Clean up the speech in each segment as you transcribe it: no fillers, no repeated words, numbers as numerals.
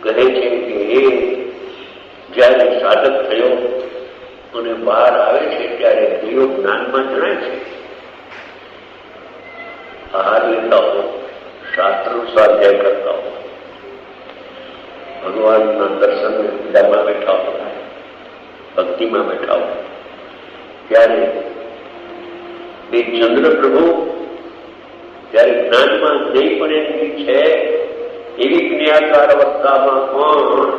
કહે છે કે એ જયારે સાધક થયો અને બહાર આવે છે ત્યારે દેવો જ્ઞાનમાં જણાય છે. આહાર લેતા હો, શાસ્ત્રનું સ્વાધ્યાય કરતા હો, ભગવાનના દર્શન પૂજામાં બેઠા હો, ભક્તિમાં બેઠા હો, ત્યારે એ ચંદ્ર પ્રભુ ત્યારે જ્ઞાનમાં નહીં પણ એની છે એવી જ્ઞાકાર અવસ્થામાં પણ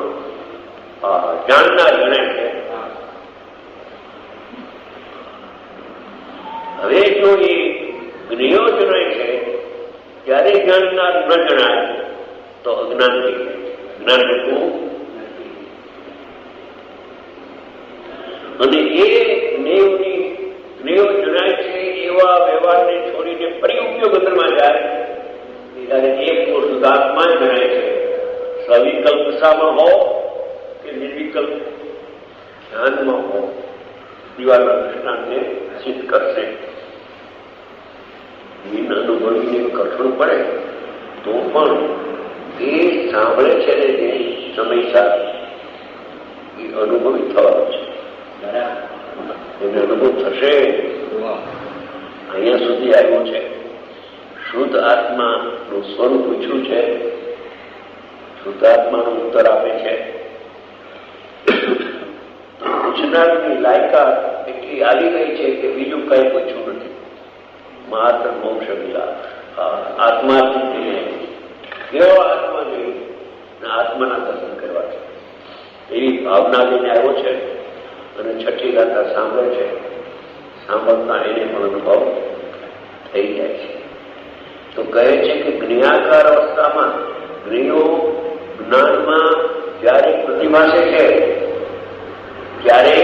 જાણનાર ગણાય છે. હવે જો એ જ્ઞેયો જણાય છે ત્યારે જાણનાર ન જણાય તો અજ્ઞાન થઈ જાય. જ્ઞાન હતું અને એ જ્ઞેયો જણાય છે એવા વ્યવહારને છોડીને ફરી ઉપયોગ અંદરમાં જાય ત્યારે એક તો શુદ્ધાત્મા જણાય છે. સવિકલ્પ શામાં હો કે નિર્વિકલ્પ ધ્યાનમાં હો દિવાળના દૃષ્ટાંતને સિદ્ધ કરશે. બિન અનુભવીને કઠણ પડે તો પણ એ સાંભળે છે ને જે સમય એ અનુભવી થવાનો છે. એને અનુભવ થશે. અહીંયા સુધી આવ્યો છે. શુદ્ધ આત્માનું સ્વરૂપ પૂછ્યું છે. શુદ્ધ આત્માનો ઉત્તર આપે છે. પૂછનારની લાયકાત એટલી આવી ગઈ છે કે બીજું કઈ પૂછવું નથી. માત્ર મોક્ષ વિલાસ આત્માથી કેવો આત્મા જોયું ને આત્માના દર્શન કરવા છે એવી ભાવના લઈને આવ્યો છે. અને છઠ્ઠી ગાથા સાંભળે છે. સાંભળતા એને પણ અનુભવ થઈ જાય છે. તો કહે છે કે જ્ઞાકાર અવસ્થામાં જ્ઞેયો જ્ઞાનમાં જયારે પ્રતિભાસે છે ત્યારે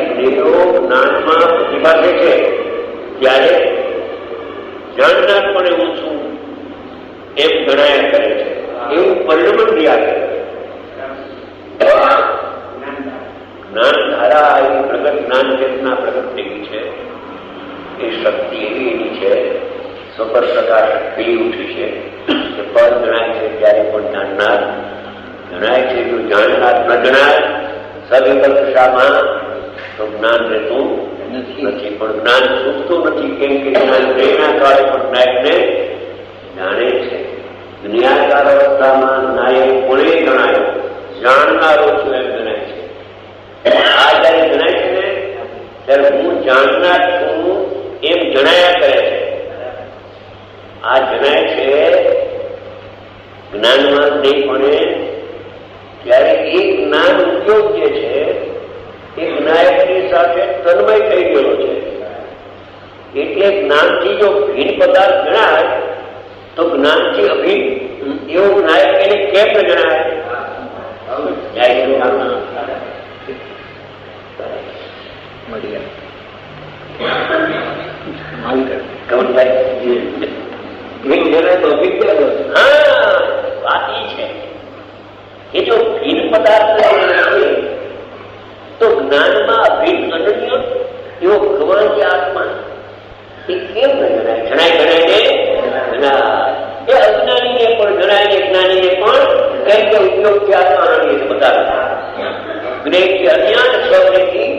જ્ઞેયો જ્ઞાનમાં પ્રતિભાસે છે ત્યારે જાણનાર પણ એવું છું એમ ગણાયા કરે છે. એવું પરિણમન રહ્યા કરે. જ્ઞાન ધારા એ પ્રગટ જ્ઞાન ચેતના પ્રગટ થઈ ગઈ છે. એ શક્તિ એવી એની છે સફર પ્રકાશ ખીલી ઉઠી છે કે પદ જણાય છે ત્યારે પણ જાણનાર જણાય છે. જો જાણનાર ન જણાય સવિકલ્પ શામાં તો જ્ઞાન રહેતું નથી. પણ જ્ઞાન છૂટતું નથી. કેમ કે જ્ઞાન પ્રેરણા કાળે પણ નાયકને જાણે છે. જ્ઞાકાર અવસ્થામાં નાયક કોણે જણાયો? જાણનારો છું એમ જણાય છે. આ જયારે જણાય છે ને ત્યારે હું જાણનાર છું એમ જણાયા કરે છે. આ જણાય છે જ્ઞાનમાં નહીં પડે ત્યારે એ જ્ઞાન ઉપયોગ જે છે એ જ્ઞાયકની સાથે તન્મય થઈ ગયેલો છે. એટલે જ્ઞાનથી જો ભિન્ન પદાર્થ જણાય તો જ્ઞાનથી અભિન્ન એવો જ્ઞાયક એને કેમ ન જણાય? વાત એ છે કે જો ભિન્ન પદાર્થ તો જ્ઞાનમાં અભિન્ન અનન્ય એવો ભગવાનની આત્મા એ કેમ ન જણાય? જણાય એ અજ્ઞાનીને પણ જણાય ને જ્ઞાનીને પણ કેમ કે ઉપયોગથી આત્મા અનન્ય છે. બધા જ્ઞેયથી અજ્ઞાન, સ્વજ્ઞથી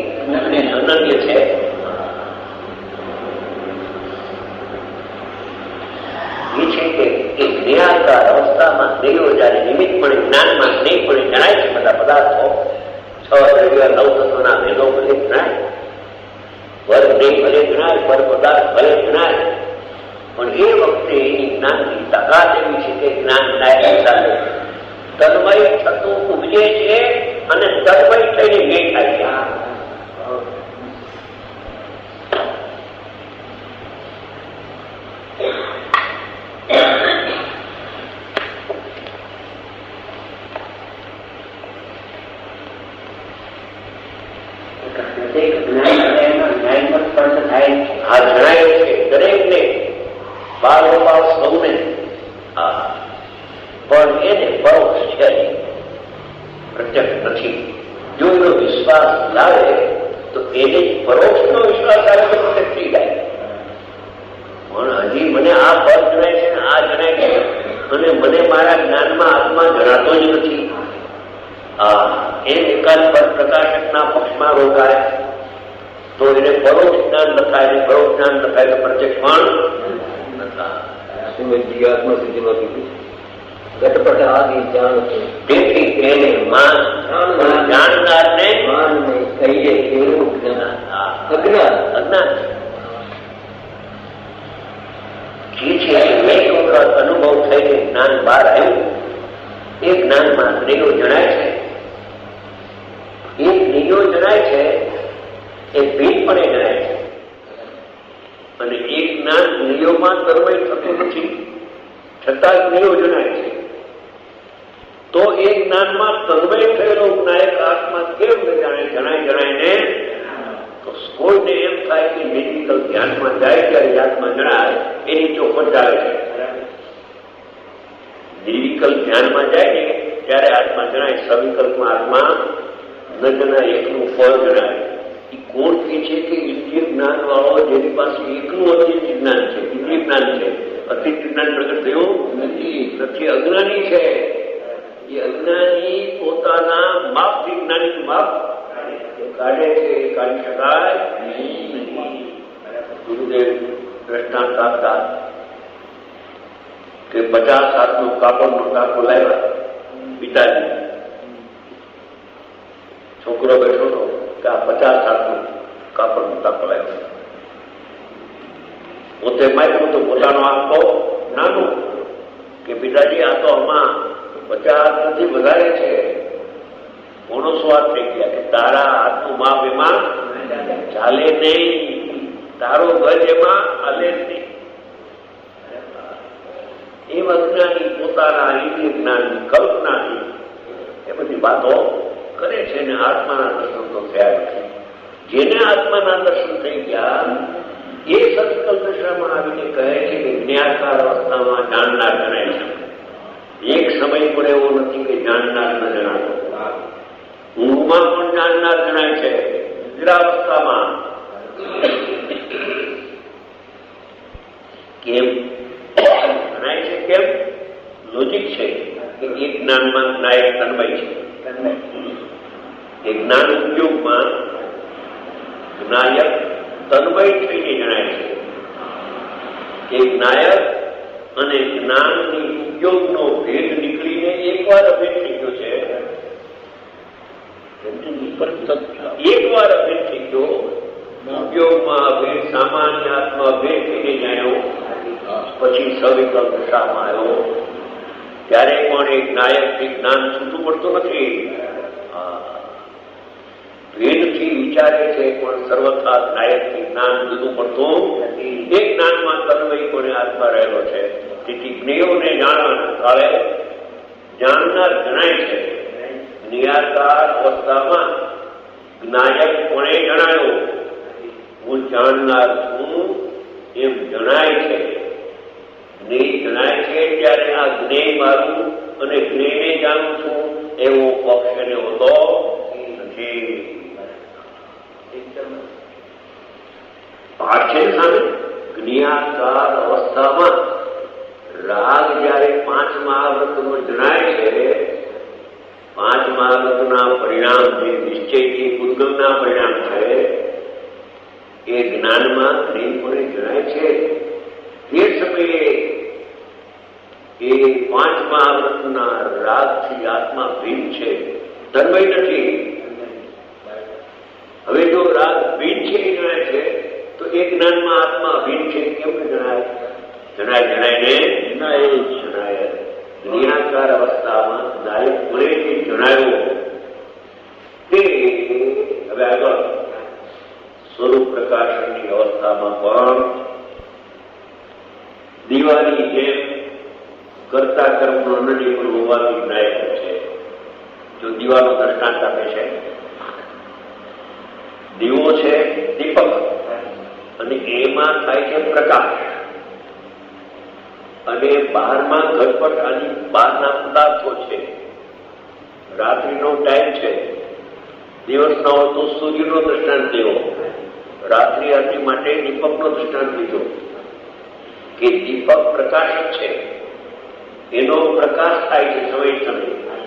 અનન્ય છે. એ છે કે એ જ્ઞાકાર અવસ્થામાં દેવો જયારે નિમિત્તપણે જ્ઞાનમાં સ્નેહપણે જણાય છે બધા પદાર્થો 6 દ્રવ્ય 9 તત્વના ભેદો ભલે જણાય, વર્ગ દેહ ભલે જણાય, પર પદાર્થ ભલે જણાય, પણ એ વખતે એની જ્ઞાનની તાકાત એવી છે કે જ્ઞાન નાયક સાથે તન્મય થતું ઉપજે છે અને તન્મય થઈને મેં થાય છે. મને આ પદ જણાય છે ને આ જણાય છે અને મને મારા જ્ઞાન કોઈને પરોક્ષ જ્ઞાન લખાય ને પરોક્ષ જ્ઞાન લખાય તો પ્રત્યક્ષ પણ લખાય. શ્રીમદજી આત્મસિદ્ધિમાં કીધું ઘટપટ આદિ જાણ છે. તેથી તેને માન જાણનારને માન નહીં કહીએ એવું જ્ઞાન અજ્ઞાન અજ્ઞાન છે. એક વખત અનુભવ થઈને જ્ઞાન બહાર આવ્યું. એ જ્ઞાનમાં જ્ઞેયો જણાય છે. એ જ્ઞેયો જણાય છે એ ભેદપણે જણાય છે. અને એ જ્ઞાન જ્ઞેયોમાં તન્મય થતું નથી, છતાં જ્ઞેયો જણાય છે. તો એ જ્ઞાનમાં તન્મય થયેલો જ્ઞાયક આત્મા કેમ ન જાણે? જણાય ને તો કોઈને એમ થાય કે મેડિકલ ધ્યાનમાં જાય ત્યારે આત્મા જણાય એની ચોખવટ ચાલે છે. નિર્વિકલ્પ ધ્યાનમાં જાય ને ત્યારે આત્મા જણાય, સવિકલ્પમાં આત્મા ન જણાય, એકનું ફળ જણાય. એ કોણ કે છે કે ઇન્દ્રિય જ્ઞાન વાળો જેની પાસે એકનું અતિત જ્ઞાન છે, ઇન્દ્રિય જ્ઞાન છે, અતિત જ્ઞાન પ્રગટ થયું નથી, અજ્ઞાની છે. એ અજ્ઞાની પોતાના માપથી જ્ઞાની માપ કાઢે છે, કાઢી શકાય નહીં. ગુરુદેવ દ્રષ્ટાંત આપતા કે 50 હાથનો કાપડનો ટાંકો લાવ્યા પિતાજી. છોકરો બેઠો હતો કે આ 50 હાથનો કાપડનો ટાંકો લાવ્યો. પોતે માગ્યું તો પોતાનો આંખો નાનો કે પિતાજી આ તો આમાં 50 નથી વધારે છે. કોનો સ્વાદ થઈ ગયા કે તારા હાથનું માપ એમાં ચાલે નહીં, તારો ગજ એમાં હાલે નહીં. એમ અજ્ઞાની પોતાના ઇન્દ્રિય જ્ઞાનની કલ્પનાથી એ બધી વાતો કરે છે ને આત્માના દર્શન તો થયા નથી. જેને આત્માના દર્શન થઈ ગયા એ સત્કલ્પ દશામાં આવીને કહે છે કે જ્ઞાકાર અવસ્થામાં જાણનાર જણાય છે. એક સમય પણ એવો નથી કે જાણનાર ન જણાતો. ઊંઘમાં પણ જાણનાર જણાય છે. નિદ્રાવસ્થામાં કેમ જણાય છે? કેમ? લોજિક છે કે એક જ્ઞાનમાં જ્ઞાયક તન્મય છે. એ જ્ઞાન ઉપયોગમાં જ્ઞાયક તન્મય થઈને જણાય છે. એ જ્ઞાયક અને જ્ઞાનની ઉપયોગનો ભેદ નીકળીને એકવાર અભેદ થઈ ગયો છે. એકવાર અભેદ થઈ ગયો, ઉપયોગમાં અભેદ, સામાન્ય આત્મા અભેદ થઈને જાણ્યો, પછી સવિકલ્પ દશામાં આવ્યો. ત્યારે પણ એક નાયકથી જ્ઞાન છૂટું પડતું નથી. ભેદથી વિચારે છે પણ સર્વથા નાયકથી જ્ઞાન જુદું પડતું નથી. એ જ્ઞાનમાં તન્મય કોને આત્મા રહેલો છે. તેથી જ્ઞેયોને જાણવાના કાળે જાણનાર જણાય છે. નિરાકાર અવસ્થામાં જ્ઞાયક કોને જણાયો? હું જાણનાર છું એમ જણાય છે. જ્ઞેય જણાય છે ત્યારે આ જ્ઞેય મારું અને જ્ઞેયને જાણું છું એવો પક્ષ એને હોતો નથી. પાછળ સામે જ્ઞાકાર અવસ્થામાં રાગ જયારે 5 મહાવ્રતનો જણાય છે, 5 મહાવ્રતના પરિણામ જે નિશ્ચયથી પૂતગલના પરિણામ છે એ જ્ઞાનમાં જ્ઞેયપણે જણાય છે. તે સમયે એ 5 મહાવ્રતના રાગથી આત્મા ભીન છે, તન્મય નથી. હવે જો રાગ ભીન છે એ જણાય છે તો એ જ્ઞાનમાં આત્મા ભીન છે કેમ જણાય? જણાય. નિરાકાર અવસ્થામાં નાયક પુરેથી જણાયો તે હવે આગળ સ્વરૂપ પ્રકાશનની અવસ્થામાં પણ દીવાની જેમ કરતા કર્મનો અનન્ય હોવાથી નાયક છે. જો દીવાનો દ્રષ્ટાંત આપે છે, દીવો છે દીપક અને એમાં થાય છે પ્રકાશ, અને બહારમાં ઘટપટ આની બહારના પદાર્થો છે. રાત્રિનો ટાઈમ છે, દિવસનો હોય તો સૂર્યનો દ્રષ્ટાંત લેવો, રાત્રિ આરતી માટે દીપકનો દ્રષ્ટાંત લીધો કે દીપક પ્રકાશક છે, એનો પ્રકાશ થાય છે સમય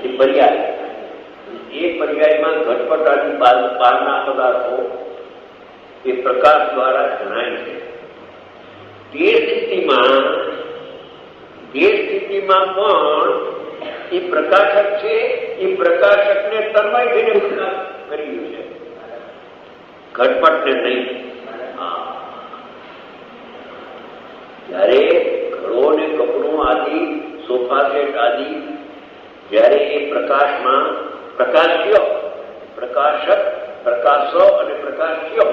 એ પર્યાય. એ પર્યાયમાં ઘટપટ આની બહારના પદાર્થો એ પ્રકાશ દ્વારા જણાય છે. તે સ્થિતિમાં પણ એ પ્રકાશક છે, એ પ્રકાશકને તન્મય થઈને પ્રકાશ કર્યું છે, ઘટપટને નહીં. જ્યારે ઘડો ને કપડું આદિ સોફા સેટ આદિ જ્યારે એ પ્રકાશમાં પ્રકાશ્ય, પ્રકાશક, પ્રકાશો અને પ્રકાશ્ય.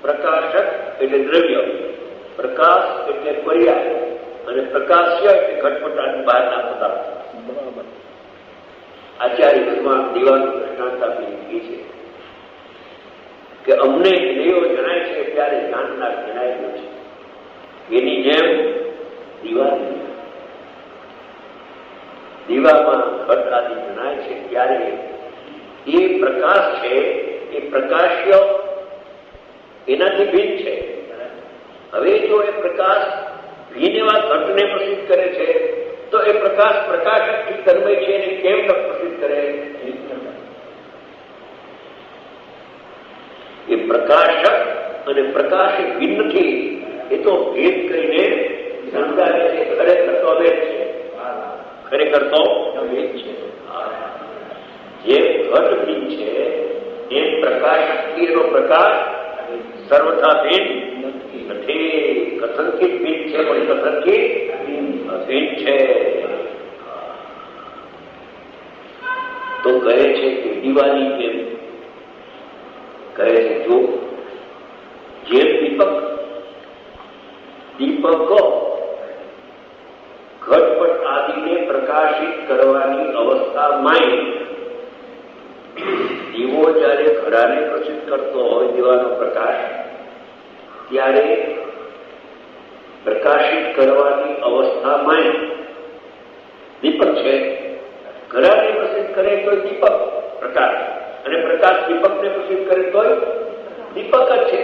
પ્રકાશક એટલે દ્રવ્ય, પ્રકાશ એટલે પર્યાય અને પ્રકાશ્ય એટલે ઘટપટાની બહારના પદાર્થ. આચાર્ય ભગવાન દીવાનું દ્રષ્ટાંત આપી મૂકી છે કે અમને દેવો જણાય છે ત્યારે જાણનાર જણાયેલું છે. એની જેમ દીવામાં ઘટ આદિ જણાય છે ત્યારે એ પ્રકાશ છે, એ પ્રકાશ્ય એનાથી ભિન્ન છે. હવે જો એ પ્રકાશ ભિન્ન એવા ઘટને પ્રસિદ્ધ કરે છે તો એ પ્રકાશ પ્રકાશકથી તન્મય છે એને કેમ પ્રસિદ્ધ કરે? એ પ્રકાશક અને પ્રકાશ ભિન્નથી એ તો ભેદ કરીને સમજાવે છે. ખરેખર તો ભેદ છે, ખરેખર તો ભેદ છે. જે ઘટ ભિન્ન છે એ પ્રકાશ એનો પ્રકાશ સર્વથા ભિન્ન નથી. કથનથી ભિન્ન છે પણ કથનથી ભિન્ન છે. તો કહે છે કે દીવાની જેમ કહે છે જો જેમ દીપકો ઘટપટ આદિને પ્રકાશિત કરવાની અવસ્થામાં દીવો જયારે ઘડાને પ્રસિદ્ધ કરતો હોય દીવાનો પ્રકાશ, ત્યારે પ્રકાશિત કરવાની અવસ્થામાં દીપક છે. ઘડાને પ્રસિદ્ધ કરે તો દીપક પ્રકાશ, અને પ્રકાશ દીપકને પ્રસિદ્ધ કરે તો દીપક જ છે.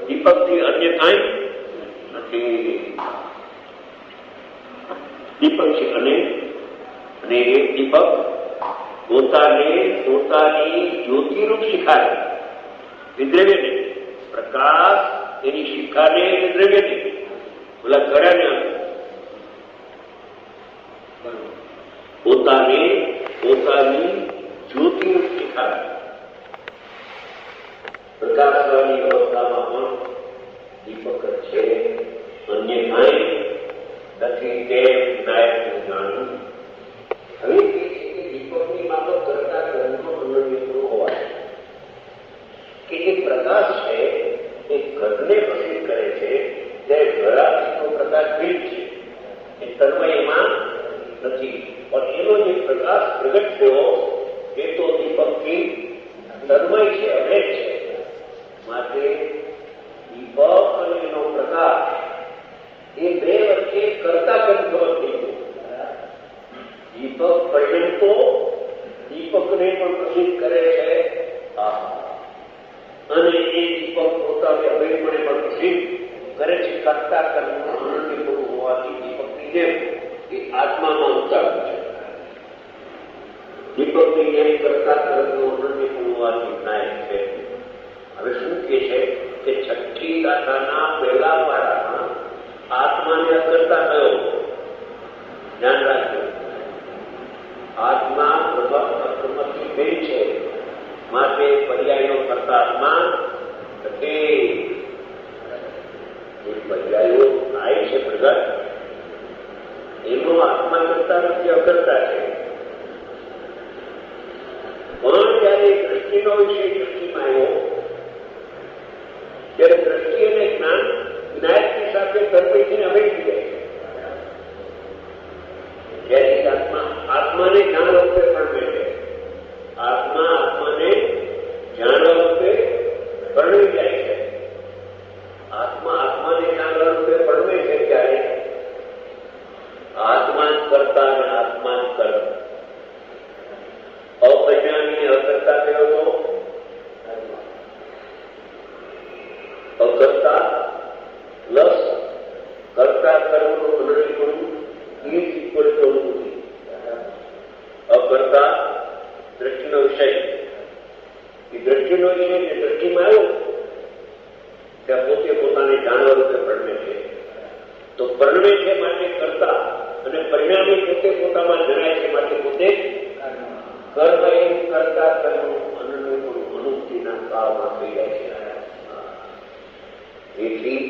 દીપકથી અન્ય કાંઈ નથી. દીપક છે અને એક દીપક પોતાની જ્યોતિરૂપ શિખાને વિદ્રવ્યને, પ્રકાશ એની શિખાને વિદ્રવ્યને, ઓલા ઘડાને પોતાની જ્યોતિરૂપ શિખાને પ્રકાશવાની અવસ્થામાં પણ દીપક છે, અન્ય કાંઈ નથી. તે વિનાયકનું જાણવું. હવે દીપકની બાબત કરતા ગ્રંથો અનુભવ હોવા કે જે પ્રકાશ છે એ ઘટને પ્રસિદ્ધ કરે છે, ત્યારે ઘડાનો પ્રકાશ ભિન્ન છે, એ તન્મયમાં નથી. પણ એનો જે પ્રકાશ પ્રગટ થયો એ તો દીપકથી તન્મય છે, અભેદ છે. માટે દીપક અને એનો પ્રકાશ એ બે વચ્ચે કરતા કંઠો થઈ ગયો. દીપક પર્યંતો દીપકને પણ પ્રસિદ્ધ કરે છે, અને એ દીપક પોતાને અભેદપણે પણ પ્રસિદ્ધ કરે છે. કરતા કર્મનું અનન્યપણું હોવાથી દીપકની જેમ એ આત્મામાં ઉતારું છે. દીપકની જેમ કરતા કર્મનું અનન્યપણું હોવાથી નાયક છે. હવે શું કે છે કે છઠ્ઠી ગાથાના પહેલા પારામાં આત્માને અકર્તા કયો? ધ્યાન રાખજો. આત્મા અક્રમથી ભેદ છે, માટે પર્યાયનો કરતા આત્મા નથી. જે પર્યાયો થાય છે પ્રગટ એનો આત્મા કરતા નથી, અકર્તા છે. પણ જયારે દ્રષ્ટિનો વિષય દ્રષ્ટિમાં આવ્યો ત્યારે દ્રષ્ટિ અને જ્ઞાન વિનાયકની સાથે તન્મયથી અભેદ થઈ જાય છે. જ્યારે આત્માને જ્ઞાન રૂપે પરમે છે, આત્માને જ્ઞાન રૂપે પરણી જાય છે. આત્માને જ્ઞાન રૂપે પરમે છે ત્યારે આત્મા જ કરતા અને આત્મા જ કર્તા. અપરિણામી અકર્તા કયો તો અકર્તા પ્લસ કરતા કર્મનું અનન્યપણું ઇઝ ઇક્વલ ટુ અનુભૂતિ. અકર્તા દ્રષ્ટિનો વિષય, એ દ્રષ્ટિનો વિષય જે દ્રષ્ટિમાં આવ્યો ત્યાં પોતે પોતાને જાણવા રૂપે પરણે છે. તો પરણે છે માટે કરતા અને પરિણામે પોતે પોતામાં જણાય છે માટે પોતે કર્મ એમ કરતા કર્મ અનુભૂતિના કાળમાં થઈ જાય છે. એથી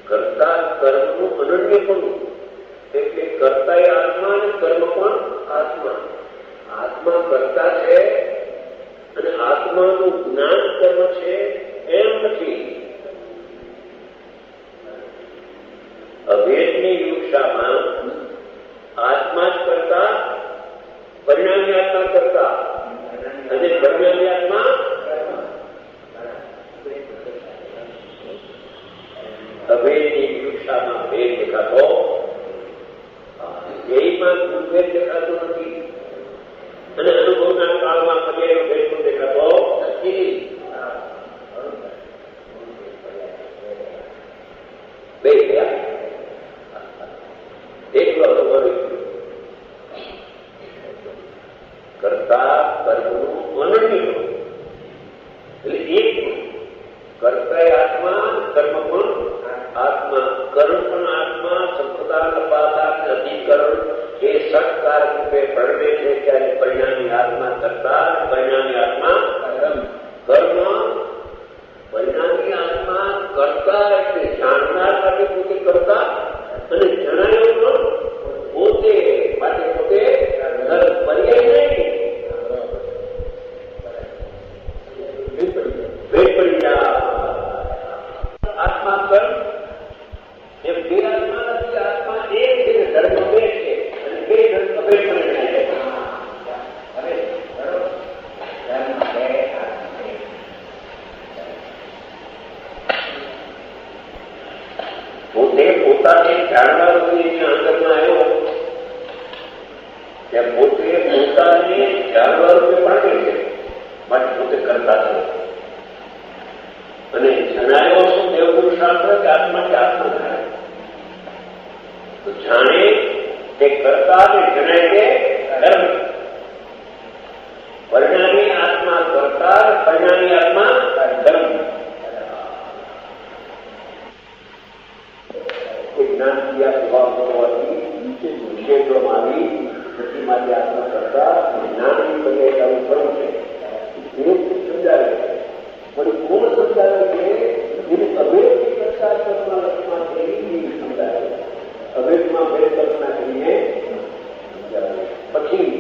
કરતા કર્મનું અનન્યપણું એટલે કર્તા એ આત્મા અને કર્મ પણ આત્મા. આત્મા કરતા છે અને આત્માનું જ્ઞાન કર્મ છે એમ નથી. અભેદની યુક્ષામાં આત્મા જ કરતા, પરિણામી આત્મા કરતા અને પરિણામી આત્મા અભેદની યુક્ષામાં ભેદ દેખાતો, ધ્યેયમાં ભેદ દેખાતો નથી અને અનુભવના કાળમાં પર્યાયનો ભેદ પણ દેખાતો નથી. બે ગયા એકલો અનુભવ કરતા કર્મનું અનન્ય એટલે એક કરતા આત્મા, કર્મ પણ આત્મા. કર્મ પણ આત્મા, સંપ્રદાન પાતા અધિકરણ એ સત્કાર રૂપે પરણે છે ત્યારે પરિણામી આત્મા કરતા, પરિણામી આત્મા કર્મ. પરિણામી આત્મા કરતા એટલે જાણનાર માટે પોતે કરતા અને જણાયો પણ પોતે માટે પોતે પર્યાય નહીં. આત્મા કર્મ એમ બે આત્મા નથી. આત્મા એક છે, ધર્મ બે છે અને બે ધર્મ અભેદ પણ પોતે પોતાને જાણવા અંદરમાં આવ્યો ત્યાં પોતે પોતાને જાણવા રૂપે પામે છે માટે પોતે કરતા છે. અને જણાયો શું દેવ પુરુષાર્થ કે આત્માથી આત્મા જણાય તો જાણે તે કરતા ને જણાય તે ધર્મ. પરિણામી આત્મા કરતા, પરિણામી આત્મા ધર્મ. કોઈ જ્ઞાન ક્રિયા સ્વભાવ હોવાથી વિશેષોમાં આવી નથી માટે આત્મા કરતા જ્ઞાનની પર્યાય કર્મ છે એ સમજાવે છે. પણ કોણ સમજાવે છે? એને અભેદની કરતા કર્મના રસમાં કરી સમજાવે. અભેદમાં ભેદ કલ્પના કરીને સમજાવે. પછી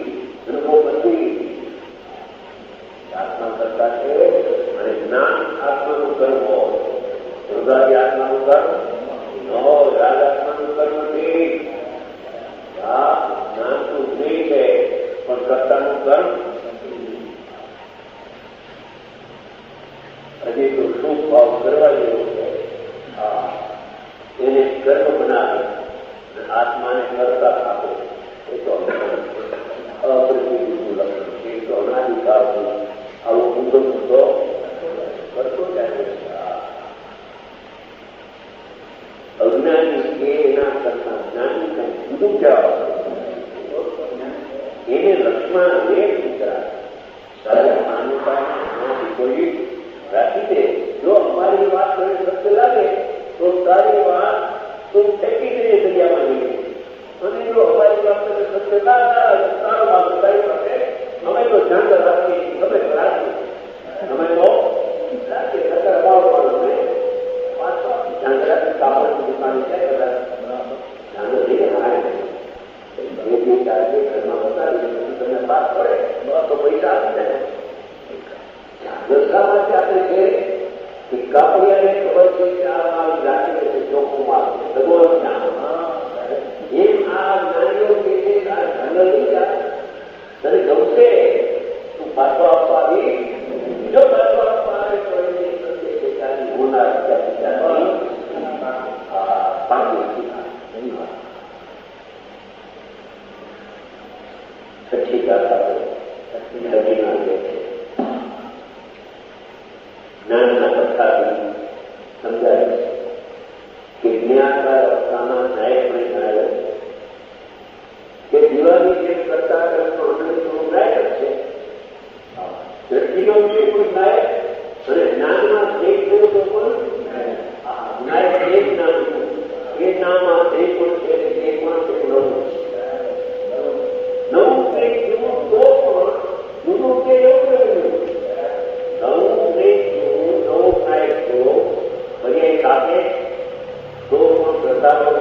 અનુભવ પછી આત્મા કરતા છે અને જ્ઞાન આત્માનું કર્મ હોય. વૃદ્ધાદી આત્માનું કર્મ રાજ આત્માનું કર્મ નથી. આ જ્ઞાન તો જ્ઞેય છે પણ કર્તાનું કર્મ હજી તો શું ભાવ કરવા જેવો છે. એને કર્મ બનાવે આત્માને કરતા આપે એ તો અપ્રતિનું લક્ષણ છે. એ તો અનાદિકાળનું આવું ઊંધો ઊંધો કરતો જાય છે. અજ્ઞાની એના કરતા જ્ઞાની કંઈ જુદું જવાબ એને લક્ષ્મણ અનેક દીકરા સરળ માન્યતા કોઈ રાખી દે. જો અમારી વાત મને સત્ય લાગે તો તારી વાત તું ફેંકી દે દરિયામાં જઈએ. અને જો અમારી વાત મને સત્ય ના તારો વાત તારી પાસે અમે તો ધ્યાન રાખીએ અમે રાખીએ અમે તો રાખીએ સરકાર ભાવ પણ અમે ધ્યાન રાખી કાપડ દુકાની છે કદાચ ધ્યાન લઈને આવે એ બી ચાર્જે ઘરમાં બતાવી તમને પાસ પડે તો પૈસા આપી જાય. રસ્તા માટે આપણે છે કે કાપડિયાને ખબર છે કે આ માલ રાખી છે ચોખ્ખું માલ ભગવાન જ્ઞાન એમ આ જ્ઞાનીઓ કે છે આ જંગલ લઈ જાય તને ગમશે તું પાછો આપવા આવી. જો પાછો આપવા આવે તો એને સમજે કે ત્યાંની હોનાર છઠ્ઠી ગાથા જ્ઞાનના કથાથી સમજાય કે જ્ઞાનના રસ્તામાં નાયકને જણાવે કે દીવાની જે કરતા નાયક છે. દ્રષ્ટિનો વિષય કોઈ નાયક અને જ્ઞાનમાં પોતાનું